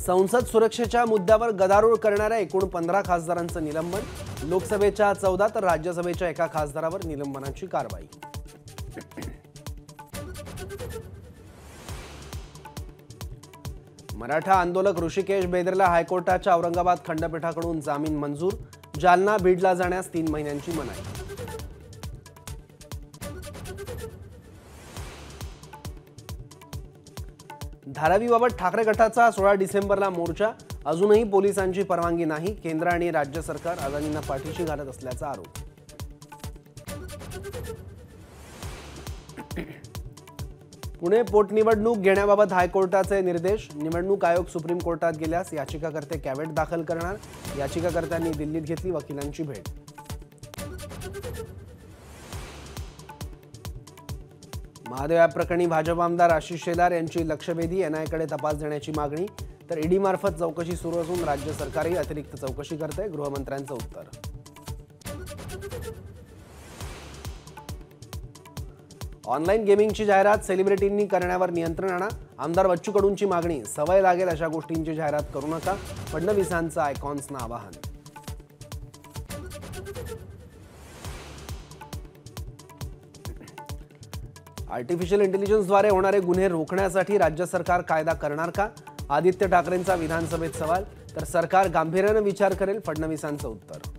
संसद सुरक्षेच्या मुद्द्यावर गदारोळ करणाऱ्या एकूण 15 खासदारांचं निलंबन। लोकसभेच्या 14 तर राज्यसभेच्या एका खासदारावर निलंबनाची कारवाई। मराठा आंदोलक ऋषिकेश बेदरेला हायकोर्टाच्या औरंगाबाद खंडपीठाकडून जामीन मंजूर। जालना बीडला जाण्यास 3 महिन्यांची मनाई। धारावीबाबत ठाकरे गटाचा 16 डिसेंबरला मोर्चा। अजूनही पोलिसांची परवानगी नाही। केंद्र आणि राज्य सरकार अदानींना पाठीशी घालत असल्याचा आरोप। पुणे पोटनिवडणूक घेण्याबाबत हायकोर्टाचे निर्देश। निवडणूक आयोग सुप्रीम कोर्टात गेल्यास याचिकाकर्ते कॅव्हेट दाखल करणार। याचिकाकर्त्यांनी दिल्लीत घेतली वकिलांची भेट। महादेव ॲप प्रकरणी भाजप आमदार आशिष शेलार यांची लक्षवेधी। एनआयकडे तपास देण्याची मागणी। तर ईडी मार्फत चौकशी सुरू असून राज्य सरकारही अतिरिक्त चौकशी करते। गृहमंत्र्यांचं उत्तर। ऑनलाईन गेमिंगची जाहिरात सेलिब्रिटींनी करण्यावर नियंत्रण आणा। आमदार बच्चू कडूंची मागणी। सवय लागेल अशा गोष्टींची जाहिरात करू नका। फडणवीसांचं आयकॉन्सना आवाहन। आर्टिफिशियल इंटेलिजन्सद्वारे होणारे गुन्हे रोखण्यासाठी राज्य सरकार कायदा करणार का? आदित्य ठाकरेंचा विधानसभेत सवाल। तर सरकार गांभीर्याने विचार करेल। फडणवीसांचं उत्तर।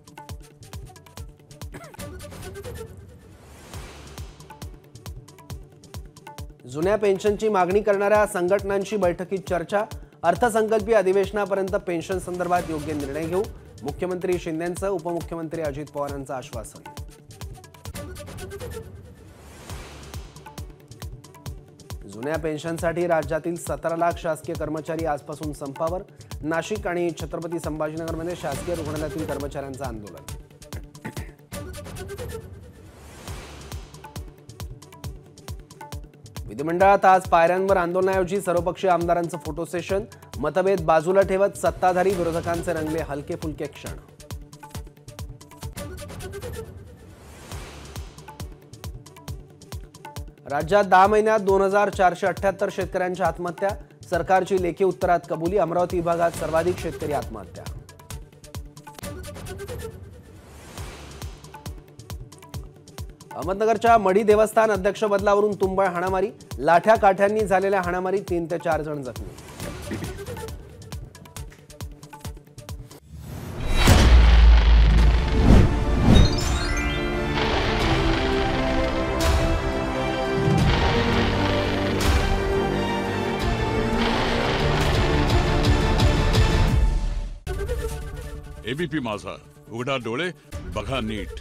जुन्या पेन्शनची मागणी करणाऱ्या संघटनांची बैठकीत चर्चा। अर्थसंकल्पीय अधिवेशनापर्यंत पेन्शन संदर्भात योग्य निर्णय घेऊ। मुख्यमंत्री शिंदेंचं उपमुख्यमंत्री अजित पवारांचं आश्वासन। जुन्या पेन्शनसाठी राज्यातील 17 लाख शासकीय कर्मचारी आजपासून संपावर। नाशिक आणि छत्रपती संभाजीनगरमध्ये शासकीय रुग्णालयातील कर्मचाऱ्यांचं आंदोलन। विधिमंडळात आज पायऱ्यांवर आंदोलनाऐवजी सर्वपक्षीय आमदारांचं फोटो सेशन। मतभेद बाजूला ठेवत सत्ताधारी विरोधकांचे रंगले हलके फुलके क्षण। राज्यात 10 महिन्यात 2478 शेतकऱ्यांच्या आत्महत्या। सरकारची लेखी उत्तरात कबुली। अमरावती विभागात सर्वाधिक शेतकरी आत्महत्या। अहमदनगरच्या मढी देवस्थान अध्यक्ष बदलावरून तुंबळ हाणामारी। लाठ्या काठ्यांनी झालेल्या हाणामारी 3 ते 4 जण जखमी। एबीपी माझा, उघडा डोळे बघा नीट।